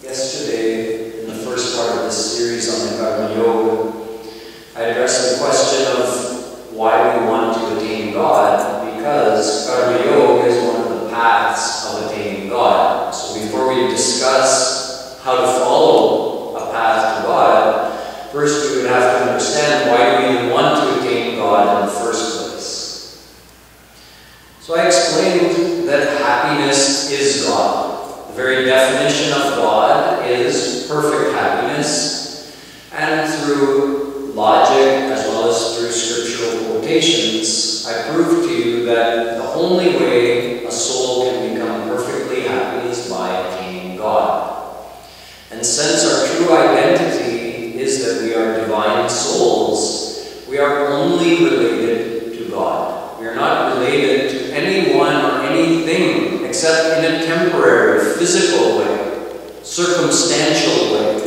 Yesterday, in the first part of this series on the Karm Yog, I addressed the question of why we want to attain God, because Karm Yog is one of the paths of attaining God. So before we discuss how to follow a path to God, first we would have to understand why we even want to attain God in the first place. So I explained that happiness is God. The very definition of God is perfect happiness, and through logic as well as through scriptural quotations, I proved to you that the only way a soul can become perfectly happy is by attaining God. And since our true identity is that we are divine souls, we are only related to God. We are not related to anyone or anything except in a temporary, physical way, circumstantial way.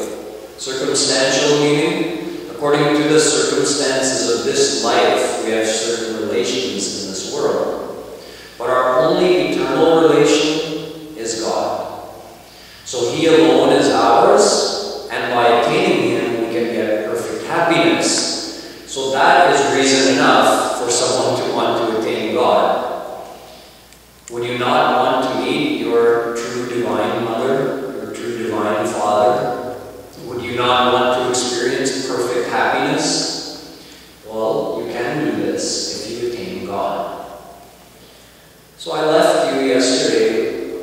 Circumstantial meaning, according to the circumstances of this life, we have certain relations in this world. But our only eternal relation is God. So He alone is ours, and by attaining Him, we can get perfect happiness. So that is reason enough for someone to want to attain God. Would you not want to meet your true divine mother, your true divine father? Would you not want to experience perfect happiness? Well, you can do this if you attain God. So I left you yesterday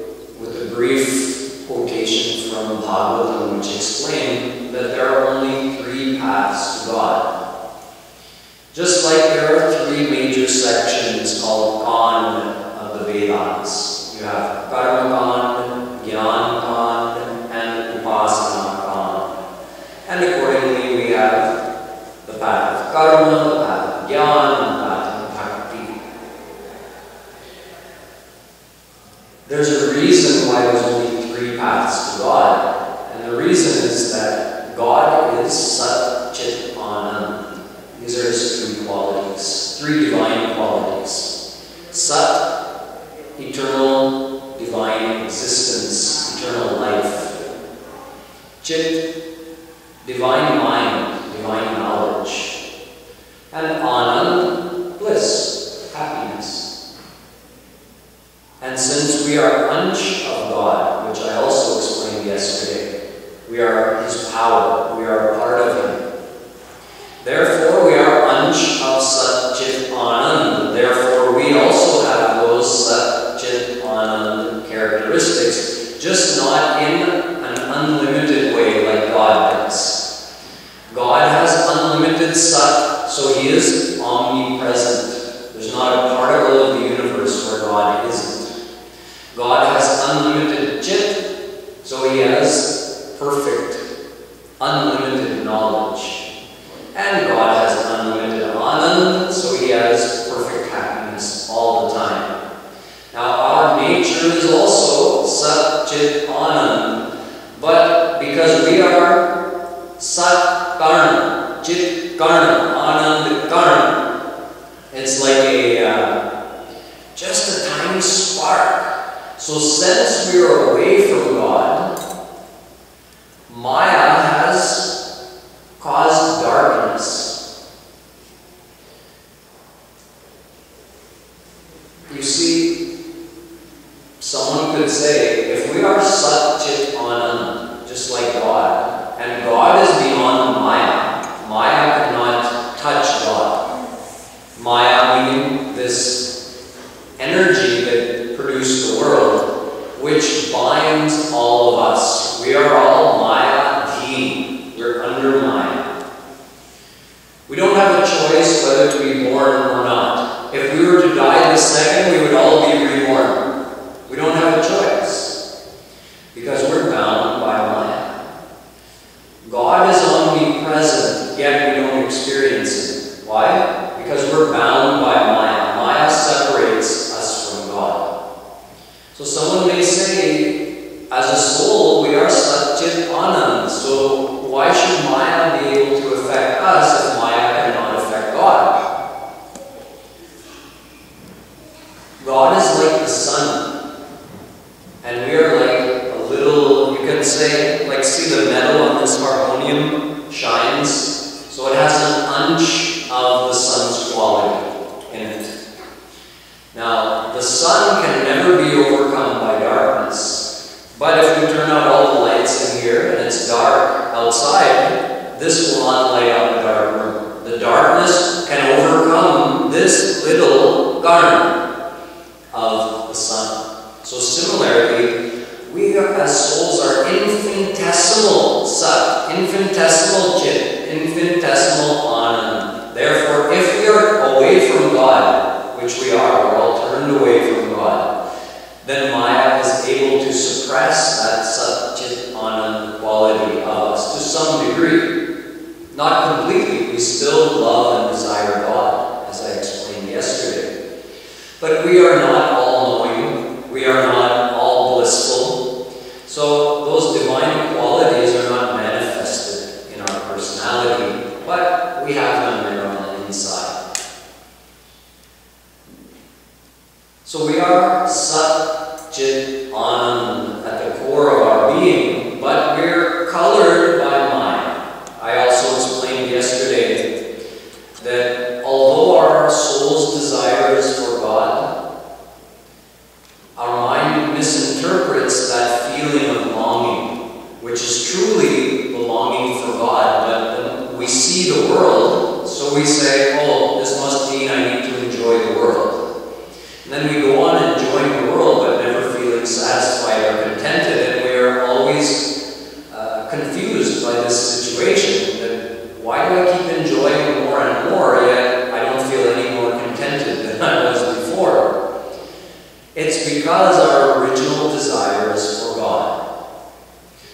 with a brief quotation from Madhav, which explained that there are only 3 paths to God. Just like there are 3 major sections called Karm of the Vedas. You have Karma Karm, Jnana Karm, and Upasana Karm. And accordingly we have the path of Karma, the path of Jnana, and the path of Bhakti. There's a reason why there's only 3 paths to God. And the reason is that God is Sat Chit Anand. These are his 3 qualities, 3 divine qualities. Sat, eternal divine existence, eternal life. Chit, divine mind, divine knowledge. And Anand, bliss, happiness. And since we are Ansh of God, which I also explained yesterday, we are his power, we are a part of him. Therefore, we are Ansh of Sat Chit Anand. Therefore, we also have those Sat Chit Anand characteristics, just not in an unlimited way like God does. God has unlimited Sat, so he is omnipresent. There's not a particle of the universe where God isn't. God has unlimited Chit, so he has perfect, unlimited knowledge. And God has unlimited Anand, so he has perfect happiness all the time. Now our nature is also Sat Chit Anand, but because we are Sat Karm, Chit Karm, Anand Karm, it's like just a tiny spark. So since we are away from God, Maya has caused darkness. You see, someone could say, if we are Sat Chit Anand, just like God, and God is beyond Maya, Maya cannot touch God. Maya meaning this energy that produced the world, which binds all of us. We are all Maya Dham. We're under Maya. We don't have a choice whether to be born or not. If we were to die this second, we would all be reborn. We don't have a choice because we're bound by Maya. God is omnipresent, yet we don't experience Him. Why? Because we're bound by Maya. Maya separates us from God. So someone may say, as a soul, we are Sat Chit Anand. So why should Maya be able to affect us if Maya cannot affect God? God is like the sun, and we are like a little, you can say, like see the metal on this harmonium shines, so it has an ansh of the sun's quality in it. Now, the sun can never be overcome by darkness, but if we turn out all the lights in here and it's dark outside, this will not light up the dark room. The darkness can overcome this little garment of the sun. So similarly, we as souls are infinitesimal Sat, infinitesimal Chit, infinitesimal Anand. Therefore, if we are away from God, which we are, we're all turned away from God, then Maya is able to suppress that Sat Chit Anand quality of us to some degree. Not completely, we still love and desire God, as I explained yesterday. But we are not all knowing, we are not all blissful. So those divine qualities are not manifested in our personality, but we have them there on the inside. So we are Sat Chit Anand at the core of our being, but we're colored by Maya. I also explained yesterday that although our soul's desire is for God, because our original desire is for God.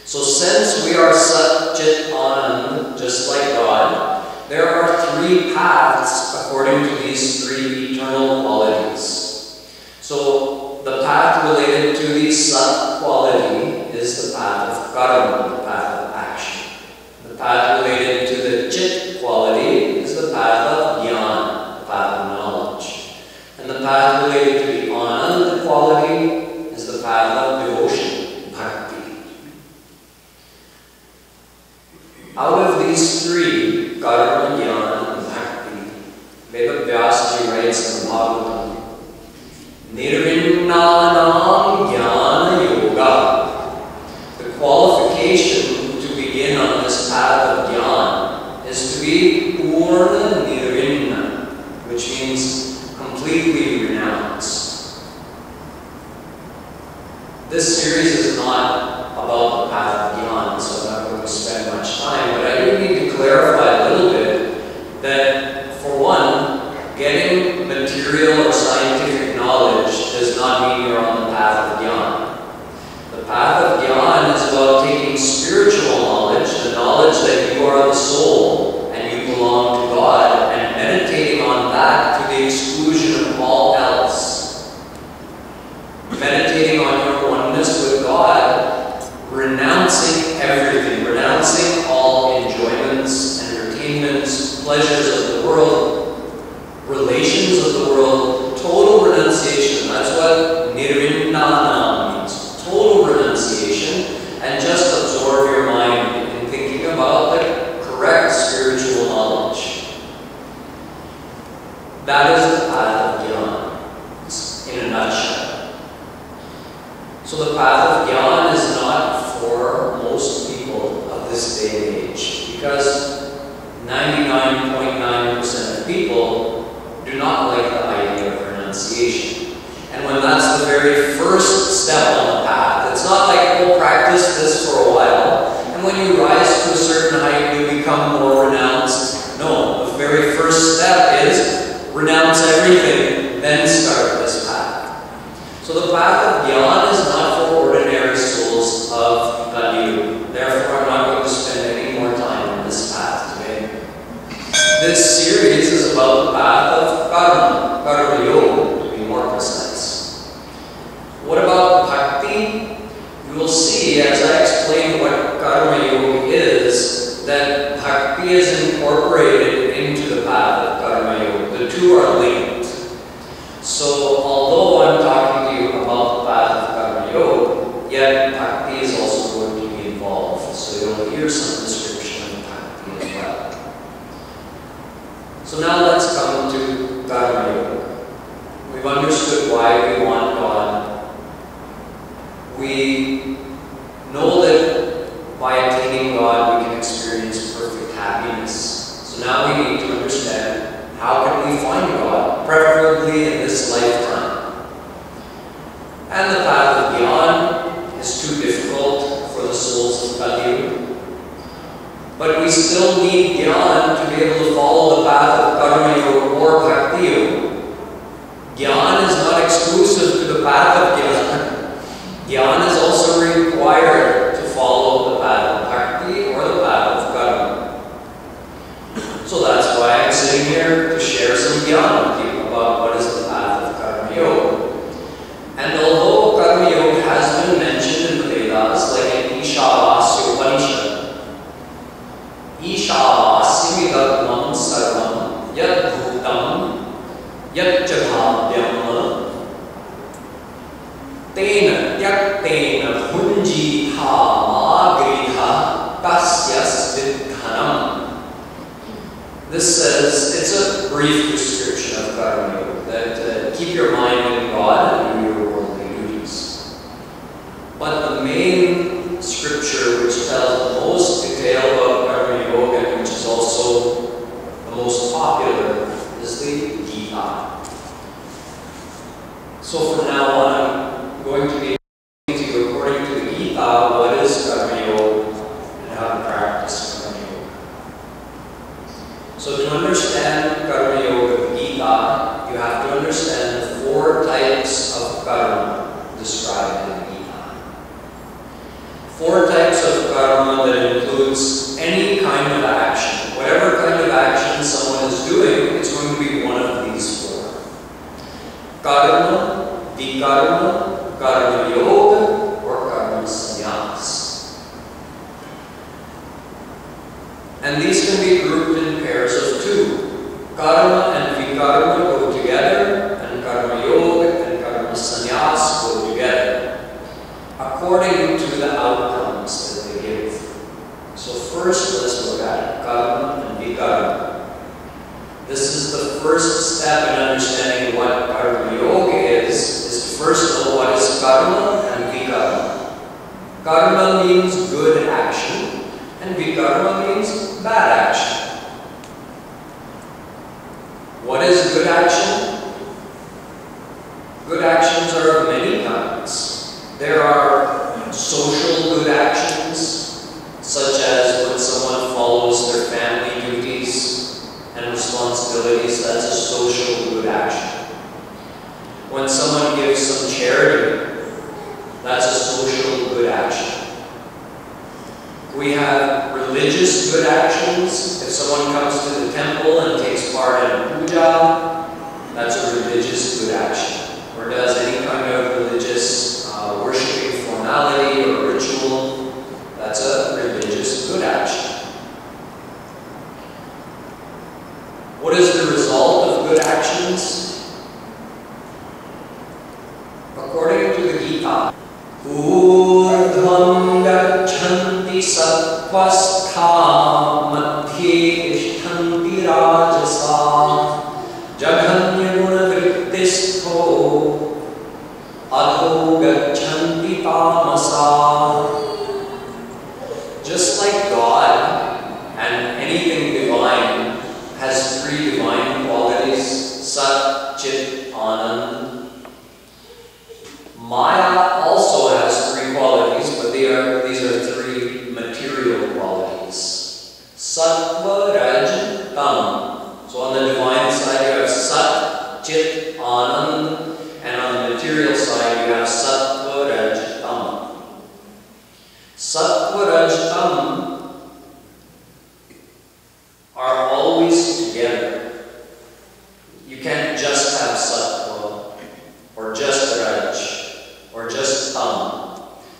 So since we are Sat-Chit Anand, just like God, there are three paths according to these three eternal qualities. So the path related to the Sat quality is the path of Karma, the path of action. The path related to the Chit quality is the path of Jnana, the path of knowledge. And the path related to the Anand quality is the path of devotion, bhakti. Out of these three, Karma, Jnana, and Bhakti, Vedavyasji writes in Bhagavatam, Nirvinnanam Jnana Yoga. The qualification to begin on this path of Jnana is to be Purna Nirvinna, which means completely renounced. This series is not about the path of Jnana, so I'm not going to spend much time, but I do need to clarify a little bit that, for one, getting material or scientific knowledge does not mean you're on the path of Jnana. The path of Jnana is about taking spiritual knowledge, the knowledge that you are the soul and you belong to God, and meditating on that to the exclusion of all else. Meditating on your oneness with God, renouncing everything, renouncing all enjoyments, entertainments, pleasures of the world, relations of the world, total renunciation. That's what nirvinnana means, total renunciation, and just absorb your mind in thinking about the correct spiritual knowledge. That is the path of Jnana, in a nutshell. So the path of Jnana is not for most people of this day and age, because 99.9% of people do not like the idea of renunciation. And when that's the very first step on the path, it's not like, we'll practice this for a while, and when you rise to a certain height, you become more renounced. No, the very first step is renounce everything, then start this path. So the path of Jnana is not for ordinary souls of Kali. Therefore, I'm not going to spend any more time on this path today. This series is about the path of Karma, Karm Yog, to be more precise. What about Bhakti? You will see, as I explain what Karma Yog is, that Bhakti is incorporated into the path of Karma Yog. The two are linked. So, although I'm talking to you about the path of Karma Yog, yet Bhakti is also going to be involved. So you'll hear some description of Bhakti as well. So now let's come to Karma Yoga. We've understood why we want God. We know that by attaining God we can experience perfect happiness. So now we need to understand, how can we find God, preferably in this lifetime? And the path of Jnana is too difficult for the souls of Kali. But we still need Jnana to be able to follow the path of Karma Yoga or Bhakti Yoga. Jnana is not exclusive to the path of Jnana. Jnana is also required to follow the path of Bhakti or the path of Karma. So that's why I'm sitting here to share some jnana with you about what is the path of Karma Yoga. And although Karma Yoga has been mentioned in the Vedas, like in Ishavasya Upanishad, Ishavasya Vidagmam Sarvam Yad Bhutam Yad Jabhavyam Tena Yaktena Bhunji Dhamma Gridha Tasyas Vidhanam. This says, it's a brief description of Karma Yoga, that keep your mind in God and do your worldly duties. But the main scripture which tells the most detail about Karma Yoga, and which is also the most popular, is the Gita. So from now on, I'm going to be explaining to you, according to the Gita, what is Karma Yoga and how to practice Karma Yoga. So to understand Karma Yoga, the Gita, you have to understand the four types of karma. includes any kind of action. Whatever kind of action someone is doing, it's going to be one of these four. Karma, vikarm, Karm Yog, or karma sanyas. And these can be grouped in pairs of two. Karma and vikarma go together, and Karma Yog and karma sanyas go together, according to the outcomes that they give. So first, let's look at karma and vikarma. This is the first step in understanding what Karm Yog is to first know what is karma and vikarma. Karma means good action, and vikarma means bad action. What is good action? Good actions are of many kinds. There are social good actions, such as when someone follows their family duties and responsibilities. That's a social good action. When someone gives some charity, that's a social good action. We have religious good actions. If someone comes to the temple and takes part in puja, that's a religious good action. Or does any kind of religious worshipping formality or ritual, that's a religious good action. What is the result of good actions? According to the Gita, Dham gachanti sattvastha madhye tishtanti rajasa jaghanya guna vrittistho adho gachanti tamasa. Just like God and anything divine has three divine qualities, Sat, Chit, Anand. Maya also has three qualities, but these are three material qualities. Sattva, Raj, Dham. So on the divine side you have Sat, Chit, Anand, and on the material side you have Sattva, Raj, Dham. Sattva, Raj, Dham are always together. You can't just have Sattva, or just Raj, or just Dham.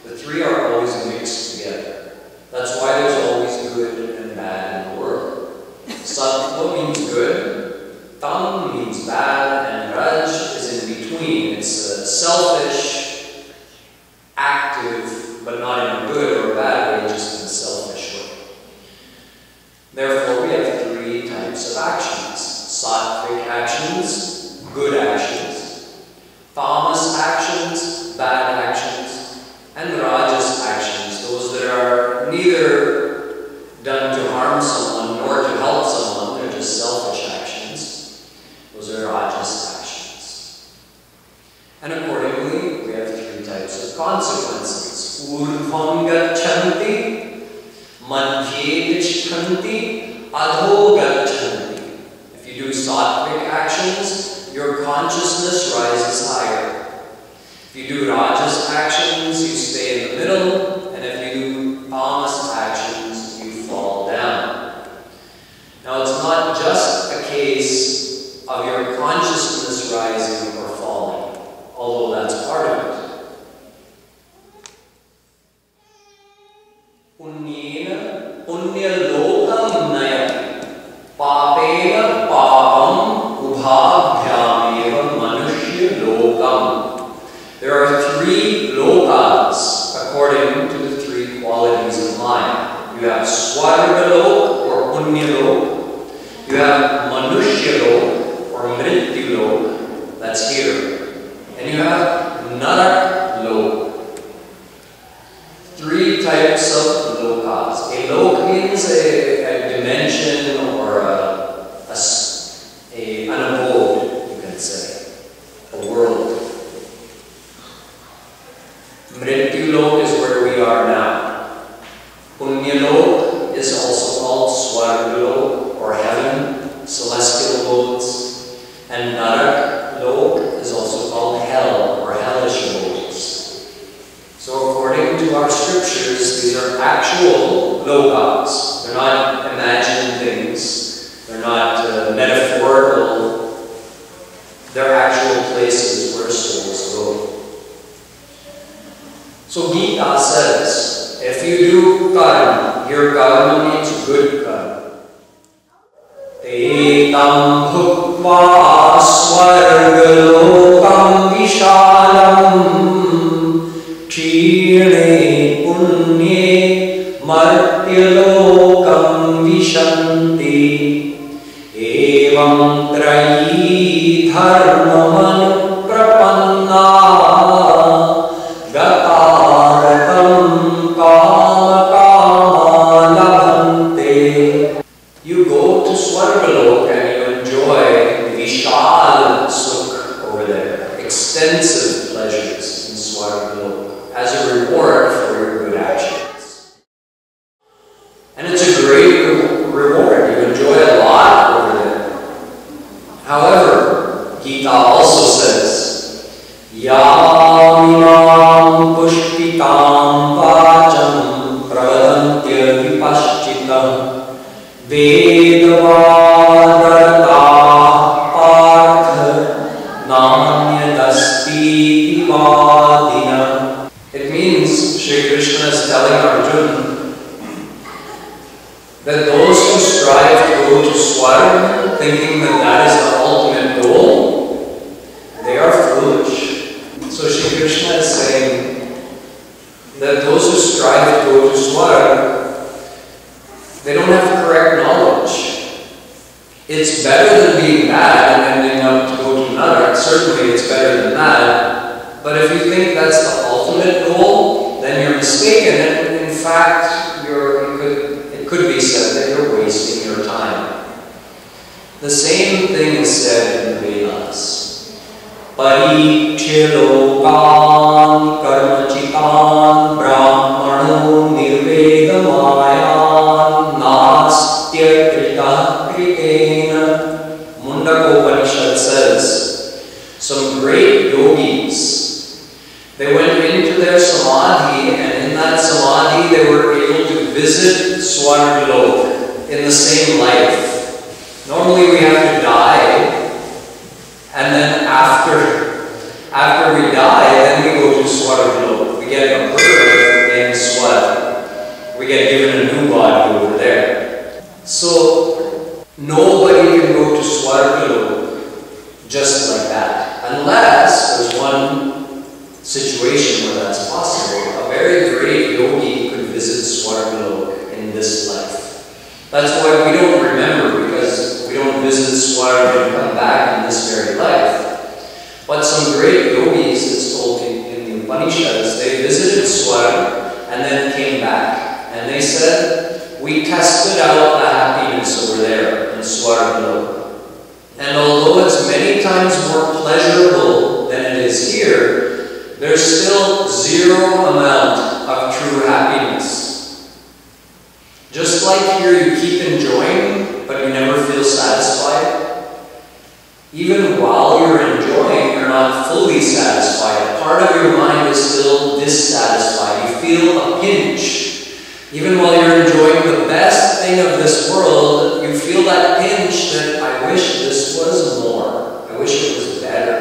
The three are always mixed together. That's why there's always good and bad in the world. Sattva means good, Dham means bad, and Raj is in between. It's selfish, active, but not in a good or bad way, just in a selfish way. Therefore, we have three types of actions. Sattvic actions, good actions. Tamas actions, bad actions. And Rajas actions, those that are neither done to harm someone nor to help someone, they're just selfish actions. Those are Rajas actions. And accordingly, we have three types of consequences. Urdhvam gachanti, madhye tishtanti, adho gachanti. If you do sattvic actions, your consciousness rises higher. If you do rajas actions, you stay in the middle, and if you do tamas actions, you fall down. Now, it's not just a case of your consciousness rising or falling, although that's part of it. Punyena punyalokam nayati papena papam ubhabhyameva manushya lokam. There are three lokas according to the three qualities of Maya. You have Swargalok or Punyalok. You have Manushyalok or Mrityulok. That's here. And you have Naraklok. Three types of lokas. A lok means a dimension or an abode, you can say. A world. Mrityulok is where we are now. Punyalok is also lokas. They're not imagined things. They're not metaphorical. They're actual places where souls go. So Gita says, if you do karma, your karma means good karma. Etam bhukva swargalokam vishalam kshirne punye martyalokam vishanti evam trayi dharmam prapanna gataratam kama labhante. You go to Swargalok and you enjoy Vishal Sukh over there, extensive pleasures in Swargalok as a reward for your good actions. And it's a great reward. You enjoy a lot over there. However, Gita also says, Yamimam pushpitam vacham pravadantya vipashchitam Vedavadharata partha namyadasti vadina. It means Shri Krishna is telling Arjuna that those who strive to go to Swarga thinking that that is the ultimate goal, they are foolish. So Shri Krishna is saying that those who strive to go to Swarga, they don't have correct knowledge. It's better than being bad and ending up to go to another. Certainly it's better than that. But if you think that's the ultimate goal, then you're mistaken. And in fact, it could be said that you're wasting your time. The same thing is said in the Vedas. Parikshilokan karmachitan brahmano nirvedamayan nastya krita kritena. Mundakopanishad says, some great yogis, they went into their samadhi, and in that samadhi they were able to visit Swargalok in the same life. Normally we have to die, and then after we die, then we go to Swargalok. We get a birth in Swat. We get given a new body over there. So nobody can go to Swargalok just like that, unless there's one situation where that's possible. A very great yogi could visit Swargalok in this life. That's why we don't remember, because we don't visit Swarga and come back in this very life. But some great yogis, it's told in the Upanishads, they visited Swarga and then came back. And they said, we tested out the happiness over there in Swargalok. And although it's many times more pleasurable than it is here, there's still zero amount of true happiness. Just like here you keep enjoying, but you never feel satisfied. Even while you're enjoying, you're not fully satisfied. Part of your mind is still dissatisfied. You feel a pinch. Even while you're enjoying the best thing of this world, you feel that pinch that I wish this was more. I wish it was better.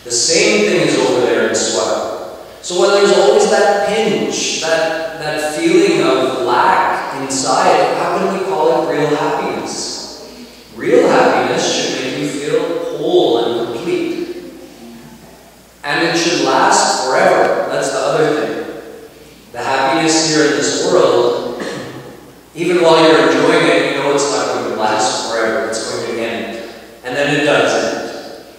The same thing is over there in Swat. So when there's always that pinch, that feeling of lack inside, how can we call it real happiness? Real happiness should make you feel whole and complete. And it should last forever. That's the other thing. The happiness here in this world, even while you're enjoying it, you know it's not going to last forever. It's going to end. And then it does end.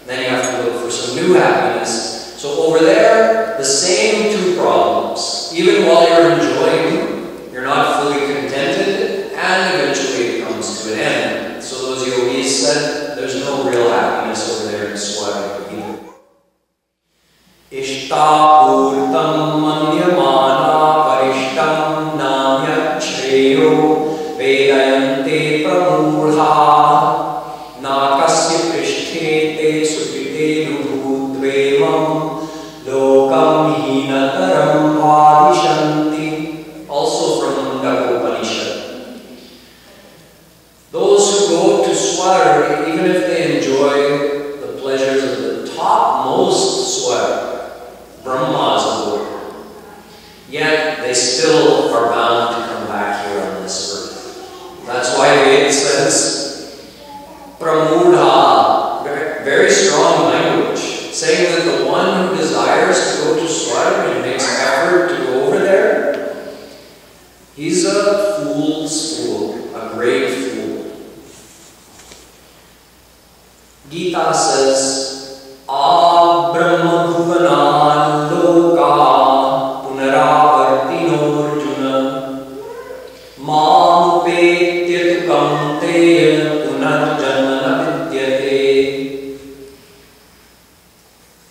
Then you have to look for some new happiness. So over there, the same two problems. Even while you're enjoying, you're not fully contented, and eventually it comes to an end. So those yogis said, there's no real happiness over there in Swami either. Ishtapurtam manyamana parishtam namya shreyo vedayante pramurha nakasya prishtete sukite nubhudvevam lokam hinataram vadishanti. Also from Madhav. strong language, saying that the one who desires to go to Swarg and makes effort to go over there, he's a fool's fool, a great fool. Gita says, Brahma bhuvanan loka punaravartino arjuna mamupetya tukam teya punarjanmana vidyate.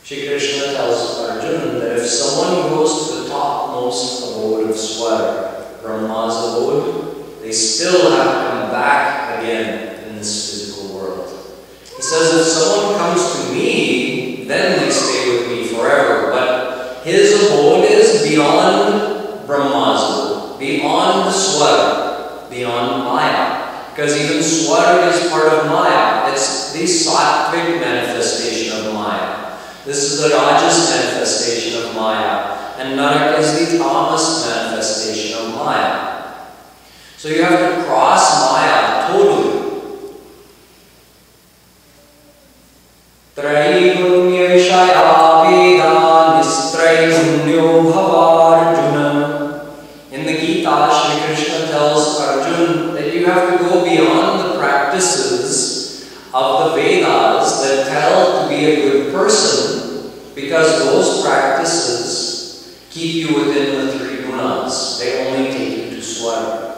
Shri Krishna tells Arjuna that if someone goes to the topmost abode of Swarg, Brahma's abode, they still have to come back again in this physical world. He says if someone comes to me, then they stay with me forever, but his abode is beyond Brahma's abode, beyond the Swarg, beyond Maya. Because even Swarg is part of Maya. It's the sattvic manifestation of Maya. This is the Rajas manifestation of Maya. And Narak is the Tamas manifestation of Maya. So you have to cross Maya totally. Traigunnya Vishaya Veda Nistraigunyo Bhavarjuna. In the Gita, Shri Krishna tells Arjuna that you have to go beyond the practices of the Vedas that tell to be a good person, because those practices keep you within the three gunas. They only take you to Swarg.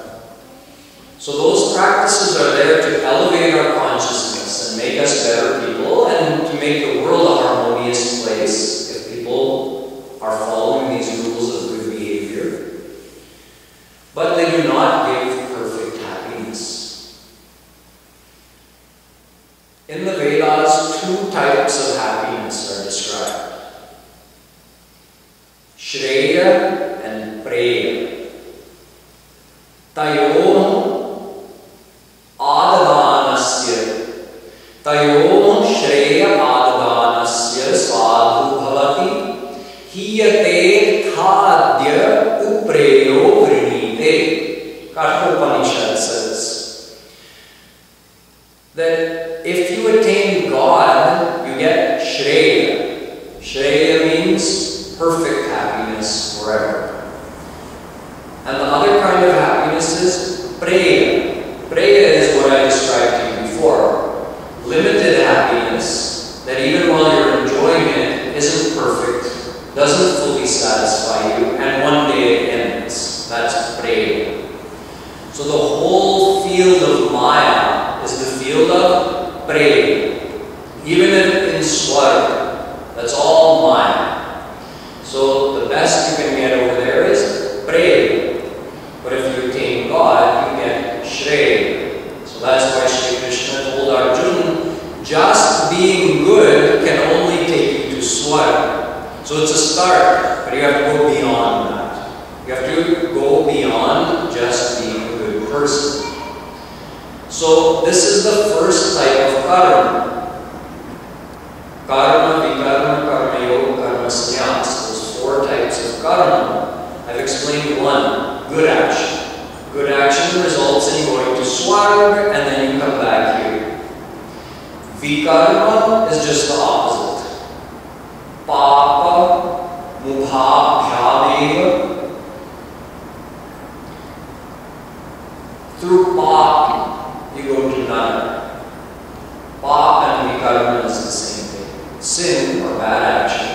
So those practices are there to elevate our consciousness and make us better people and to make the world a harmonious place if people are following these rules of good behavior. But they do not give perfect happiness. In the Vedas, two types of happiness are described. Shreya and Preya. Tayo Adadanasya. Tayo Shreya Adadanasya Sadhu Bhavati Hiyate Thadya Upreyo Vrinite. Kathopanishad says that if you attain God, you get Shreya. Shreya means perfect happiness forever. And the other kind of happiness is Preya. Preya is what I described to you before. Limited happiness that even while you're enjoying it isn't perfect, doesn't fully satisfy you, and one day it ends. That's Preya. So the whole field of Maya is the field of Preya. Even in Swarg, that's all Maya. So the best you can get over there is Preya. But if you attain God, you get Shreya. So that's why Shri Krishna told Arjuna, just being good can only take you to Swarg. So it's a start, but you have to go beyond that. You have to go beyond just being a good person. So this is the first type of karma. Karma, vikarm, karma yog, karma sanyas. Those four types of karma. I've explained one, good action. Good action results in going to Swarg and then you come back here. Vikarma is just the opposite. Papa, mubhabhyadeva. Through pap, you go to Nara. Pap and vikarma is the same thing. Sin, or bad action,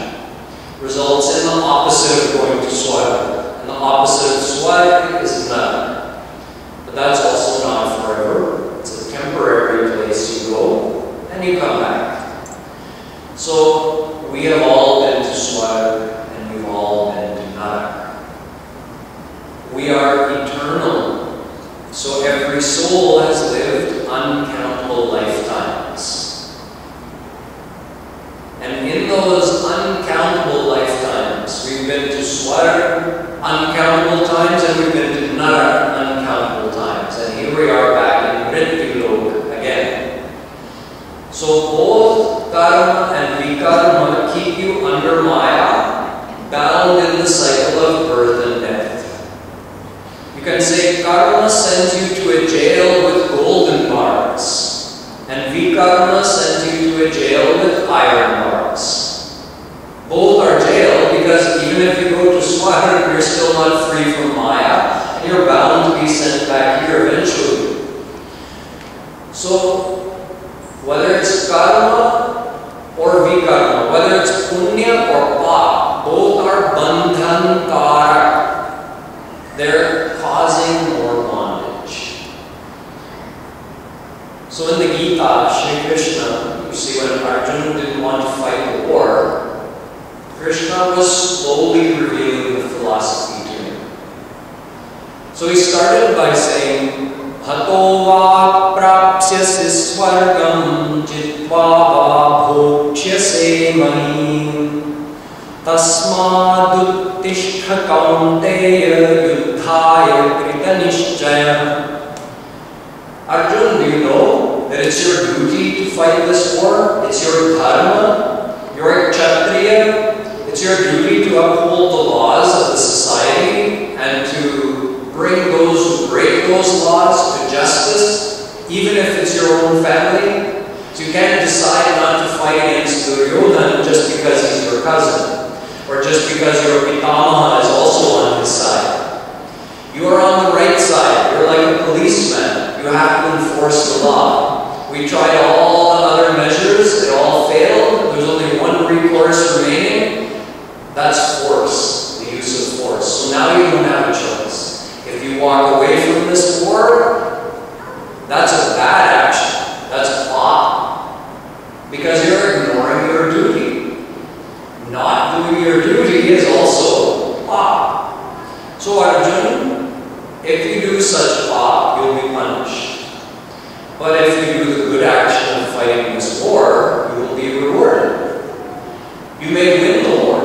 results in the opposite of going to Swarg. And the opposite of Swarg is Nara. But that's also not forever. It's a temporary place you go and you come back. So we have all been to Swarg and we've all been to Nara. We are eternal. So every soul has lived uncountable lifetimes. And in those uncountable lifetimes, we've been to Swarg uncountable times and we've been to Nara uncountable times. And here we are back in Mrityu Lok again. So both karma and vikarma keep you under Maya, bound in the cycle of birth and death. You can say karma sends you to a jail with golden bars, and vikarma sends you to a jail with iron not free from Maya, and you're bound to be sent back here eventually. So, whether it's karma or vikarma, whether it's punya or pa, both are bandhan karak. They're causing more bondage. So in the Gita, Shri Krishna, you see when Arjuna didn't want to fight the war, Krishna was slowly revealing the philosophy to him. So he started by saying, Hato va prapsyasi swargam jitva va bhoksyase mahim tasmaduttishta kaunteya yuddhaya krita nishchaya. Arjuna, do you know that it's your duty to fight this war? It's your dharma, you're a kshatriya. It's your duty to uphold the laws of the society and to bring those who break those laws to justice, even if it's your own family. So you can't decide not to fight against Duryodhana just because he's your cousin, or just because your pitamaha is also on his side. You are on the right side. You're like a policeman. You have to enforce the law. We tried all the other measures. It all failed. There's only one recourse remaining. That's force, the use of force. So now you don't have a choice. If you walk away from this war, that's a bad action. That's pop. Because you're ignoring your duty. Not doing your duty is also pop. So Arjuna, if you do such pop, you'll be punished. But if you do the good action of fighting this war, you will be rewarded. You may win the war,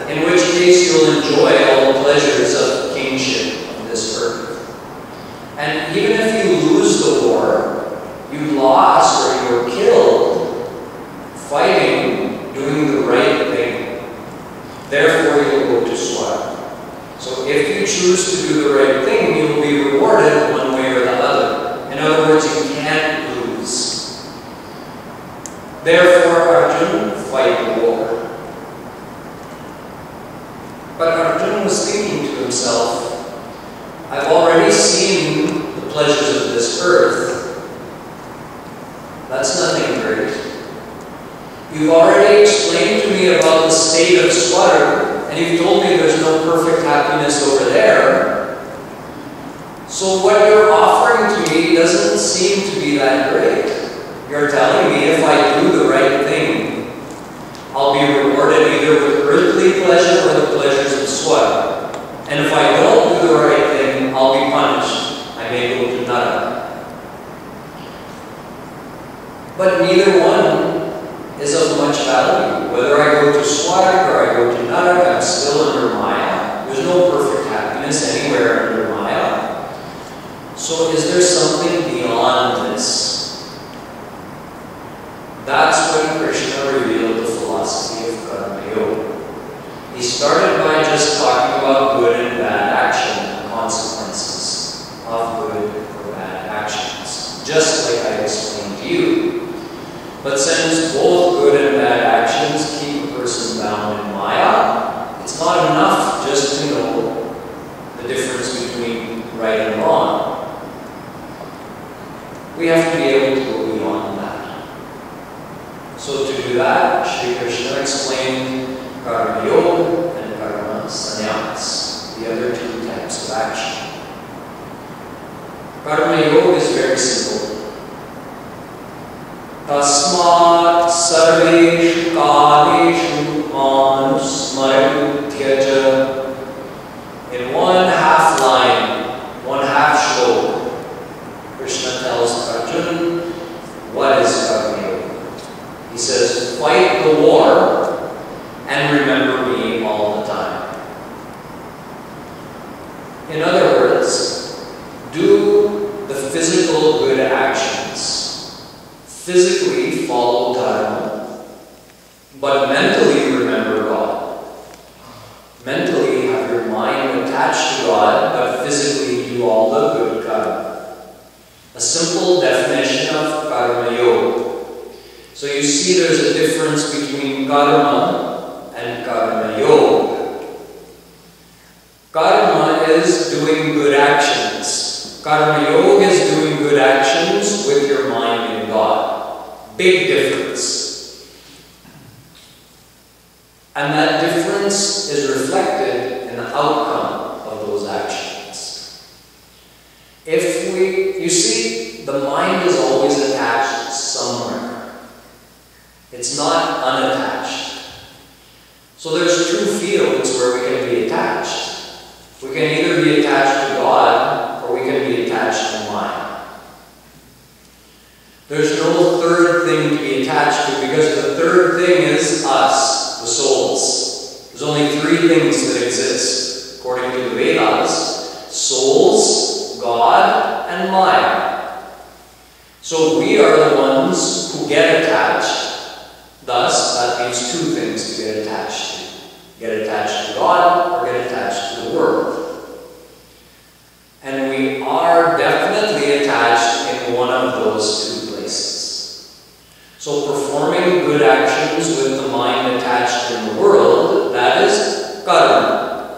in which case you'll enjoy all the pleasures of kingship of this earth. And even if you lose the war, you lost or you were killed fighting, doing the right thing. Therefore you'll go to Swarga. So if you choose to do the right thing, you will be rewarded one way or the other. In other words, you can't lose. Therefore, Arjuna, fight the war. But Arjuna was thinking to himself, I've already seen the pleasures of this earth. That's nothing great. You've already explained to me about the state of Swarga, and you've told me there's no perfect happiness over there. So what you're offering to me doesn't seem to be that great. You're telling me if I do the right thing, I'll be rewarded either with earthly pleasure or the pleasures of Swarga. And if I don't do the right thing, I'll be punished. I may go to Nara. But neither one is of much value. Whether I go to Swarga or I go to Nara, I'm still under Maya. There's no perfect happiness anywhere under Maya. So is there something beyond this? That's when Krishna revealed the philosophy of Karm Yog. He started by just talking about good and bad action and consequences of good or bad actions, just like I explained to you. But since both good and bad actions keep a person bound in Maya, it's not enough just to know the difference between right and wrong. We have to be able to go beyond that. So to do that, Shri Krishna explained Karm Yog and Karma Sanyas, the other two types of action. Karma Yog is very simple. Tasmat sarveshu kaleshu manusmarutyaja. In one half line, one half shloka, Krishna tells Arjuna what is Karma Yoga. He says, fight the war and remember me all the time. In other words, do the physical good actions. Physically follow dharma, but mentally remember God. Mentally have your mind attached to God, but physically do all the good karma. A simple definition of Karma Yoga. So you see there's a difference between karma and Karma Yoga. Karma And that difference is reflected in the outcome of those actions. You see, the mind is always attached somewhere. It's not unattached. So there's two fields where we can be attached. We can either be attached to God, or we can be attached to mind. There's no third thing to be attached to, because the third thing is us, the souls. There's only three things that exist, according to the Vedas: souls, God, and Maya. So we are the ones who get attached. Thus, that leaves two things to get attached to. Get attached to God, or get attached to the world. And we are definitely attached in one of those two places. So performing good actions with the mind attached in the world, that is karma.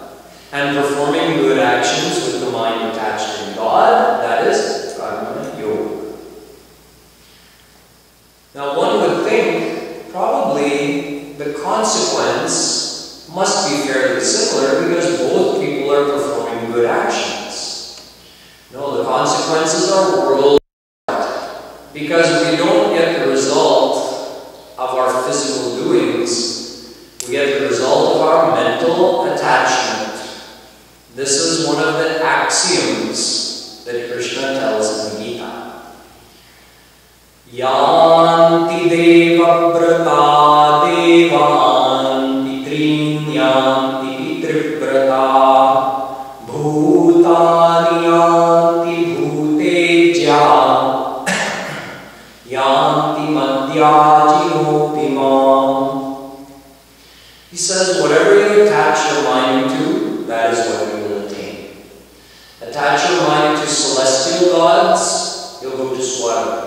And performing good actions with the mind attached in God, that is Karm Yog. Now one would think probably the consequence must be fairly similar, because both people are performing good actions. No, the consequences are world apart, because we don't get the result of our physical doings. We get the result of our mental attachment. This is one of the axioms that Krishna tells in the Gita. Yanti deva brata devan pitrin yanti pitribrata bhutani yanti bhuteja yanti madhyajinopimam. He says, whatever you attach your mind to, that is what you will attain. Attach your mind to celestial gods, you'll go to Swami.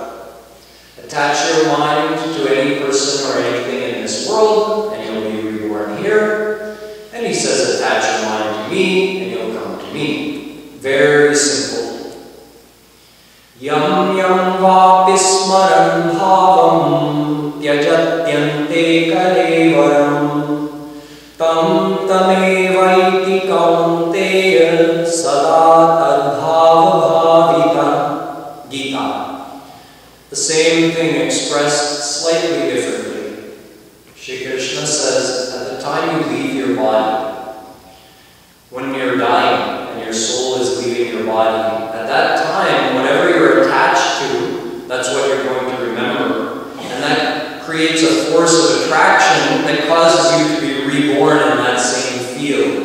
Attach your mind to any person or anything in this world, and you'll be reborn here. And he says, attach your mind to me, and you'll come to me. Very simple. Yam yam vapi smaran bhavam tyajatyante kalevaram tam tamevaiti kaunteya sada tadbhava bhavita. Gita. The same thing expressed slightly differently. Shri Krishna says, at the time you leave your body, when you're dying and your soul is leaving your body, at that time, whatever you're attached to, that's what you're going to remember. And that creates a force of attraction that causes you to be reborn in that same field.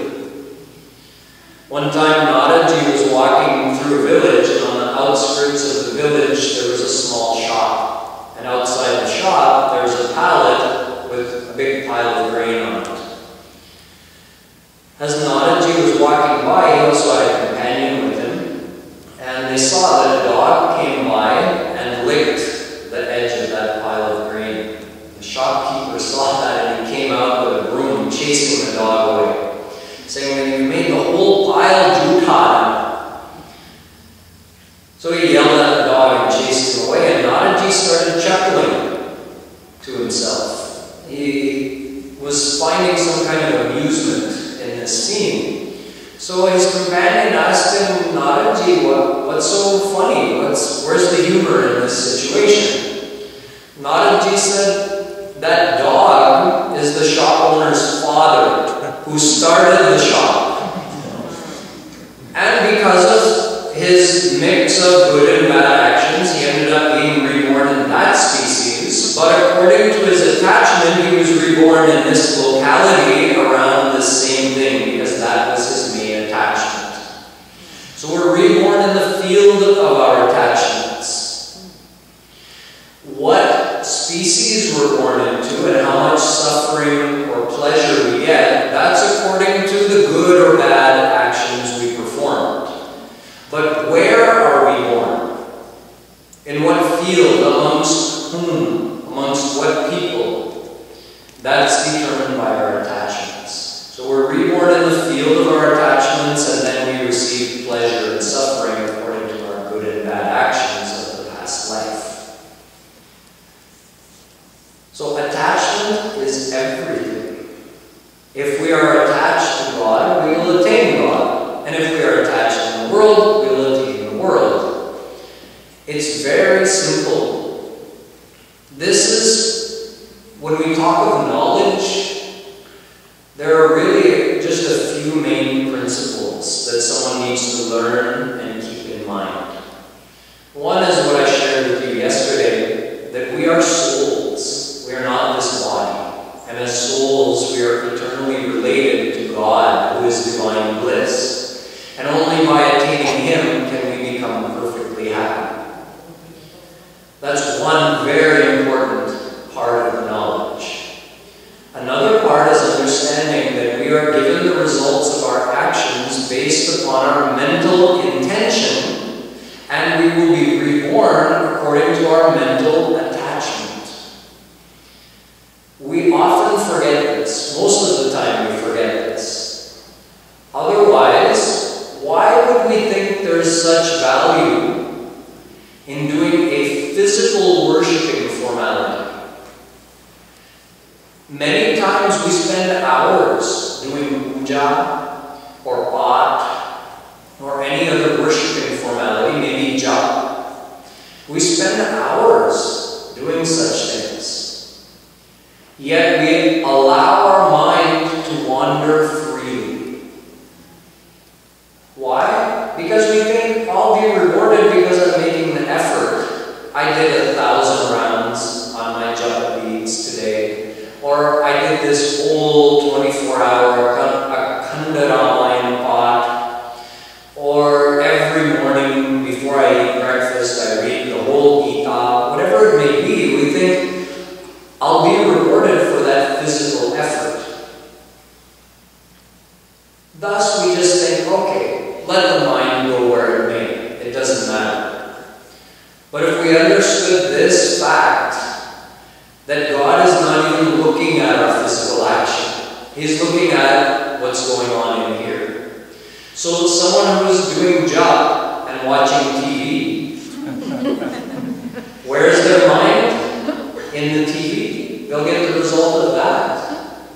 One time, Nadaji was walking through a village, and on the outskirts of the village, there was a small shop. And outside the shop, there was a pallet with a big pile of grain on it. As Nadaji was walking by, he also had a companion with him, and they saw that a dog came by and licked the edge of that pile of grain. The shopkeeper saw that, and he came out with a broom, chasing the dog away, saying that you made the whole pile jutan. So he yelled at the dog and chased him away, and Nadaji started chuckling to himself. He was finding some kind of amusement in this scene. So his companion asked him, Nadaji, what's so funny? Where's the humor in this situation? Nadaji said, that dog is the shop owner's father, who started the shop. And because of his mix of good and bad actions, he ended up being reborn in that species. But according to his attachment, he was reborn in this locality around this same thing, because that was his main attachment. So we're reborn in the field of our attachments. What species we're born into and how much suffering or pleasure we get, that's according to the good or bad actions we performed. But where are we born? In what field? Amongst whom? Amongst what people? That's determined by our attachments. So we're reborn in the field of our attachments, and then we receive pleasure and suffering according to our good and bad actions of the past life. So attachment is everything. If we are attached to God, we will attain God. And if we are attached to the world, we will attain the world. It's very simple. This is, when we talk of knowledge, there are really just a few main principles that someone needs to learn and keep in mind. One is what I shared with you yesterday, that we are souls. We are not this body. And as souls, we are eternally related to God, who is divine bliss. And only by attaining Him can we become perfectly happy. That's one very important part of the knowledge. Another part is understanding that we are given the results of our actions based upon our mental intention, and we will be reborn according to our mental attachment. We often forget this. Most of the time we forget this. Otherwise, why would we think there's such value in doing a physical worshiping formality? Many times we spend hours doing puja or pat or any other worshiping formality, maybe japa. We spend hours doing such things. Yet we allow our mind to wander freely. Why? Because we think I'll be rewarded because I'm making the effort. I did 1,000 rounds on my japa beads today. Or I did this whole 24-hour Akhanda Ramayana path. Or every morning before I eat breakfast, I read the whole Gita. Whatever it may be, we think I'll be rewarded for that physical effort. Thus, we just think, okay, let the mind go where it may. It doesn't matter. But if we understood this fact, that God is not even looking at our physical action. He's looking at what's going on in here. So someone who's doing japa and watching TV, where's their mind? In the TV. They'll get the result of that.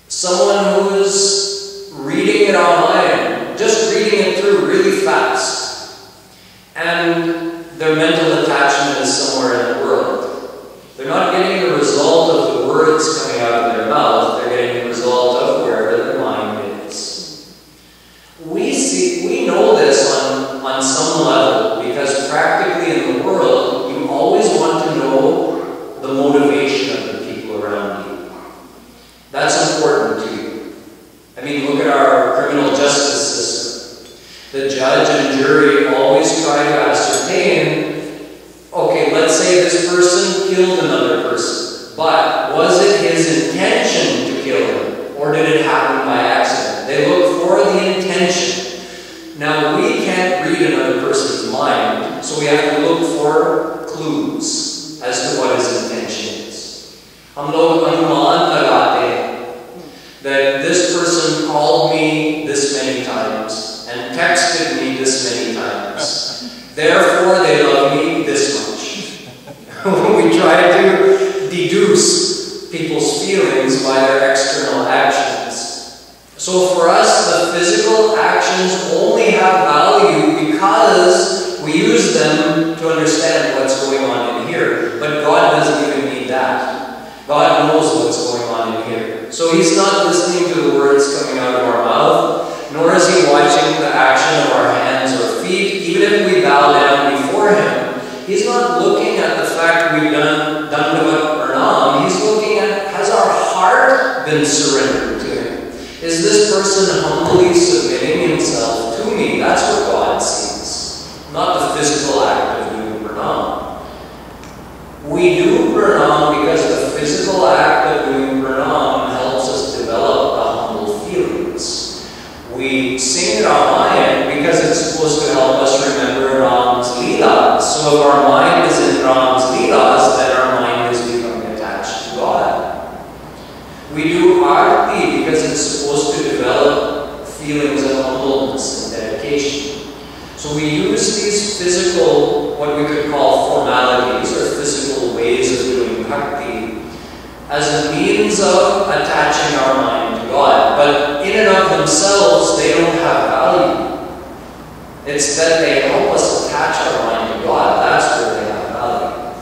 Someone who's reading it online, just reading it through really fast, and their mental attachment is somewhere in the world. They're not getting the result of the words coming out of their mouth, they're getting the result of wherever their mind is. We know this on some level, because practically in the world, you always want to know the motivation of the people around you. That's important to you. I mean, look at our criminal justice system. The judge and jury always try to ascertain, okay, let's say this person killed another person, but was it his intention to kill him, or did it happen by accident? They look for the intention. Now, we can't read another person's mind, so we have to look for clues as to what his intention is. Hum log anuman lagate hain that this person called me this many times and texted me this many times. Therefore, they love me this much. We try to deduce people's feelings by their external actions. So for us, the physical actions only have value because we use them to understand what's going on in here. But God doesn't even need that. God knows what's going on in here. So He's not listening to the words coming out of our mouth, nor is He watching the action of our hands or feet. Even if we bow down before Him, He's not looking at the fact we've done Dandavat Pranam. He's looking at, has our heart been surrendered to Him? Is this person humbly submitting himself to me? That's what God sees, not the physical act of doing pranam. We do pranam because the physical act of doing pranam helps us develop the humble feelings. We sing Ramayana because it's supposed to help us remember Ram's Leelas. So if our mind is in Ram's Leelas, then our mind is becoming attached to God. We do Aarti because it's supposed to develop feelings of humbleness and dedication. So we use these physical, what we could call formalities or physical ways of doing bhakti as a means of attaching our mind God, but in and of themselves, they don't have value. It's that they help us attach our mind to God. That's where they have value.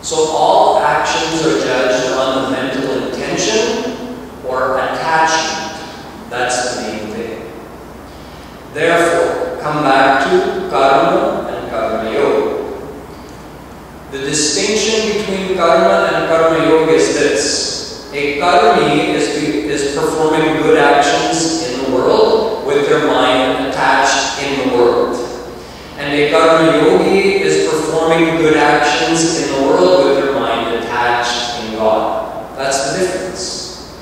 So all actions are judged on the mental intention or attachment. That's the main thing. Therefore, come back to karma and karma yoga. The distinction between karma and karma yoga is this. A karmi is performing good actions in the world with their mind attached in the world. And a karma yogi is performing good actions in the world with their mind attached in God. That's the difference.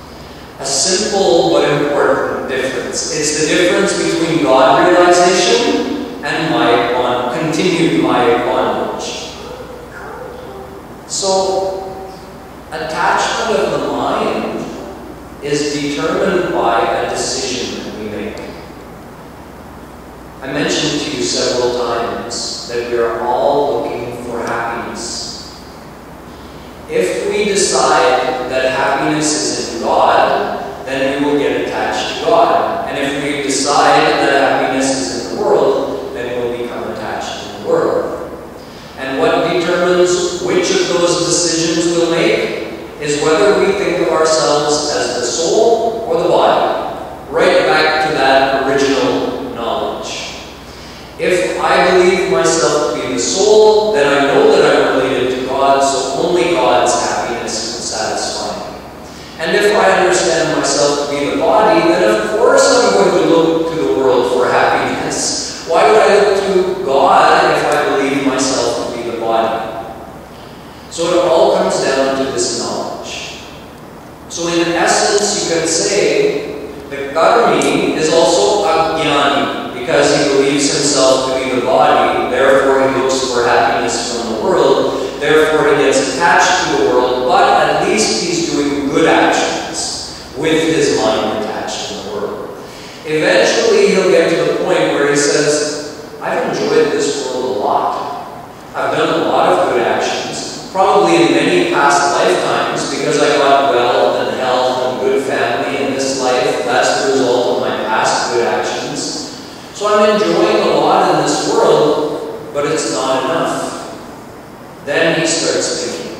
A simple but important difference. It's the difference between God realization and continued Maya bondage. So, attachment of the mind is determined by a decision that we make. I mentioned to you several times that we are all looking for happiness. If we decide that happiness is in God, then we will get attached to God. And if we decide that happiness is in the world, then we'll become attached to the world. And what determines which of those decisions we'll make is whether we think of ourselves as the soul or the body. Right back to that original knowledge. If I believe myself to be the soul, then I know that I'm related to God, so only God's happiness can satisfy me. And if I understand myself to be the body, then of course I'm going to look to the world for happiness. Why would I look to God if I believe myself to be the body? So it all comes down to this knowledge. So in essence, you can say that karmi is also a jnani, because he believes himself to be the body, therefore he looks for happiness from the world, therefore he gets attached to the world, but at least he's doing good actions with his mind attached to the world. Eventually he'll get to the point where he says, I've enjoyed this world a lot. I've done a lot of good actions, probably in many past lifetimes, because I got wealth and health and good family in this life. That's the result of my past good actions. So I'm enjoying a lot in this world, but it's not enough. Then he starts thinking,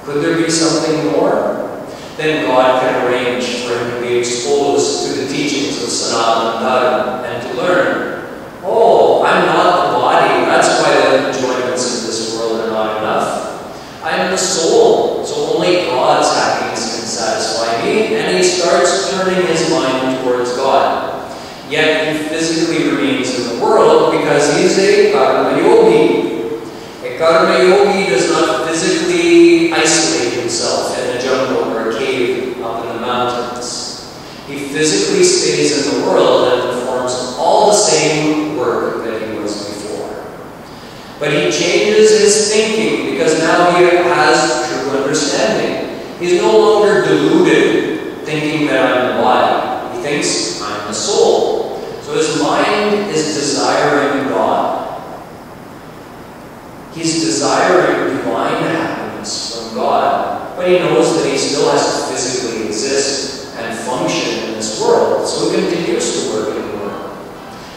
could there be something more? Then God can arrange for him to be exposed to the teachings of Sanatana Dharma and to learn, oh, I'm not the body, that's why the enjoyments in this world are not enough. I'm the soul, so only God's happiness can satisfy me, and he starts turning his mind towards God. Yet he physically remains in the world because he's a karma yogi. A karma yogi does not physically isolate himself in a jungle or a cave up in the mountains. He physically stays in the world and performs all the same work that he was before. But he changes his thinking because now he has true understanding. He's no longer deluded, thinking that I'm the body. He thinks I'm the soul. So his mind is desiring God. He's desiring divine happiness from God, but he knows that he still has to physically exist and function in this world, so he continues to work in the world.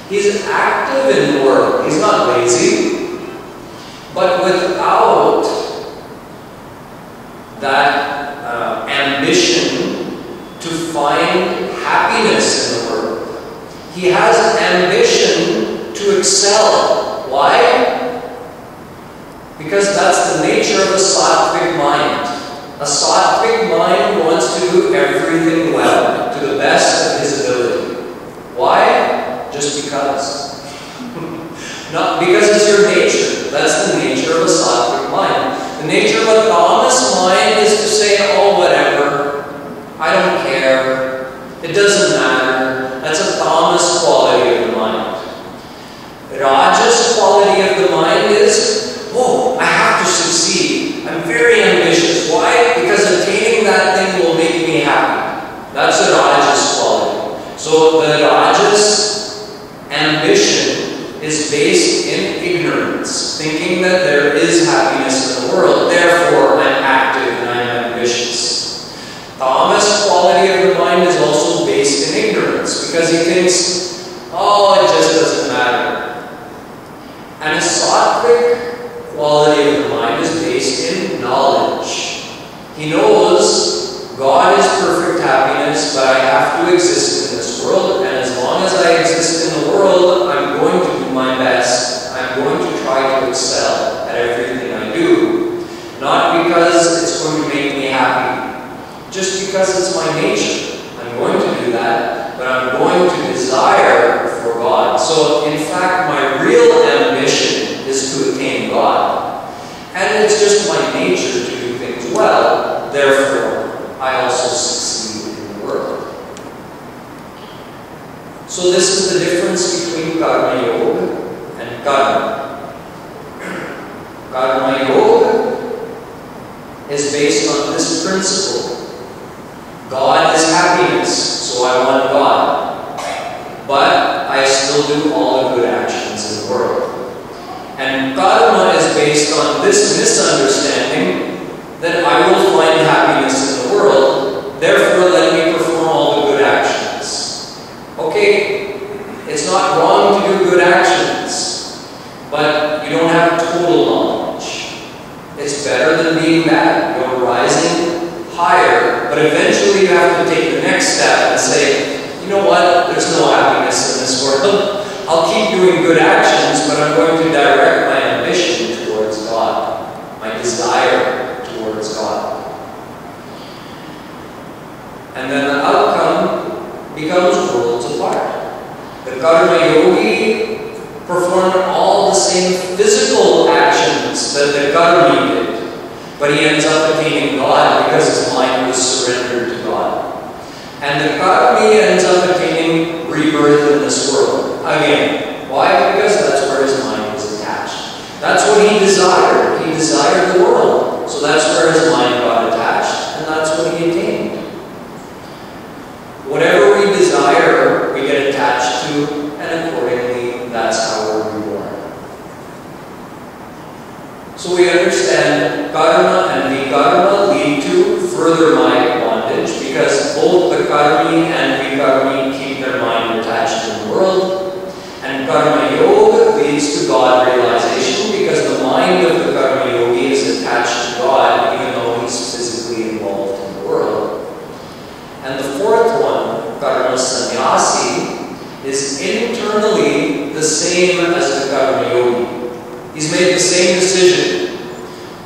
He's active in the world. He's not lazy, but without that ambition to find happiness in the world. He has an ambition to excel. Why? Because that's the nature of a sattvic mind. A sattvic mind wants to do everything well, to the best of his ability. Why? Just because. Not because it's your nature. That's the nature of a sattvic mind. The nature of a tamas mind is to say, oh, whatever. I don't care. It doesn't matter. That's a tamas quality of the mind. Rajas quality of the mind is, oh, I have to succeed. I'm very ambitious. He knows God is perfect happiness, but I have to exist in this world, and as long as I exist in the world, I'm going to do my best. I'm going to try to excel at everything I do. Not because it's going to make me happy, just because it's my nature. I'm going to do that, but I'm going to desire for God. So, in fact, my real ambition is to attain God. And it's just my nature to do things well. Therefore, I also succeed in the world. So this is the difference between Karma Yoga and Karma. Karma Yoga is based on this principle. God is happiness, so I want God. But I still do all the good actions in the world. And Karma is based on this misunderstanding that I will find happiness in the world, therefore let me perform all the good actions. Okay, it's not wrong to do good actions, but you don't have total knowledge. It's better than being bad. You're rising higher, but eventually you have to take the next step and say, you know what, there's no happiness in this world. I'll keep doing good actions, but I'm going to direct my ambition towards God, my desire towards God. And then the outcome becomes worlds apart. The Karma Yogi performed all the same physical actions that the Karmi did, but he ends up attaining God because his mind was surrendered to God. And the Karmi ends up attaining rebirth in this world. Again, why? Because that's where his mind was attached. That's what he desired. He desired the world. So that's where his mind got attached, and that's what he attained. Whatever we desire, we get attached to, and accordingly, that's how we're reborn. So we understand karma and vikarma lead to further mind bondage, because both the karmi and vikarmi keep their mind attached to the world. And Karma Yoga leads to God realization, because the mind of the Karma Yogi is attached to God, even though he's physically involved in the world. And the fourth one, Karma Sannyasi, is internally the same as the Karma Yogi. He's made the same decision.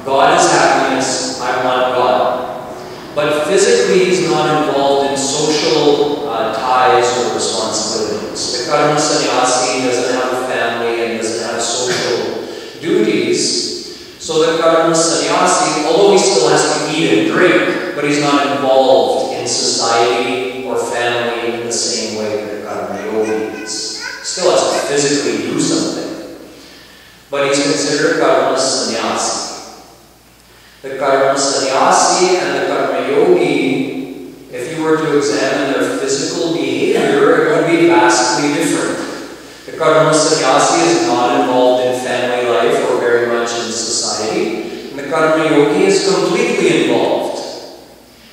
God is happiness, I want God. But physically he's not involved in social ties or responsibilities. The Karma Sannyasi doesn't have a family and doesn't have social duties. So the Karma Sannyasi, although he still has to eat and drink, but he's not involved in society or family in the same way that the Karma Yogi is. Still has to physically do something. But he's considered Karma Sannyasi. The Karma Sannyasi and the Karma Yogi, if you were to examine their physical behavior, it would be vastly different. The Karma Sannyasi is not involved in family life or very much in society, and the Karma Yogi is completely involved.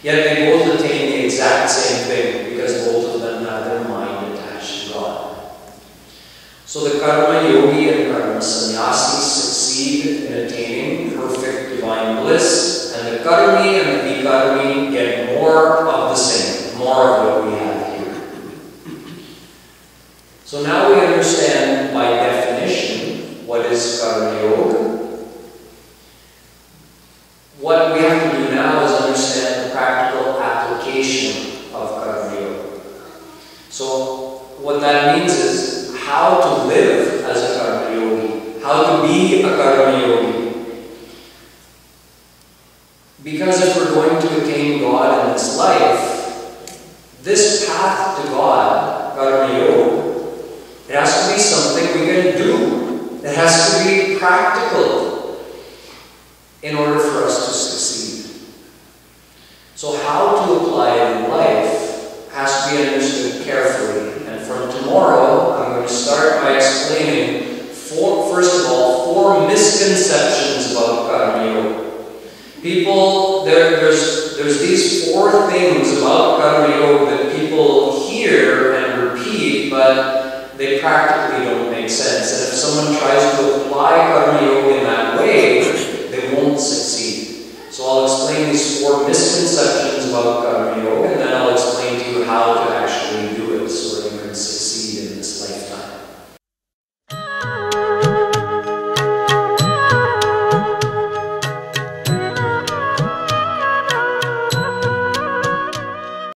Yet they both attain the exact same thing, because both of them have their mind attached to God. So the Karma Yogi and Karma Sannyasi succeed in attaining perfect divine bliss, and the Karmi and the Vikarmi get more of the same, more of what we have here. So now we understand by definition what is Karma Yoga. What we have to do now is understand the practical application of Karma Yoga. So what that means is how to live as a Karma Yogi, how to be a Karma Yogi. Because if we're going to attain God in this life, this path to God, Karma Yoga, it has to be something we can do. It has to be practical in order for us to succeed. So how to apply it in life has to be understood carefully. And from tomorrow, I'm going to start by explaining, first of all, 4 misconceptions about Karma Yoga. People, there's these 4 things about Karma Yoga that people hear and repeat, but they practically don't make sense. And if someone tries to apply Karma Yoga in that way, they won't succeed. So I'll explain these 4 misconceptions about Karm Yoga, and then I'll explain to you how to actually do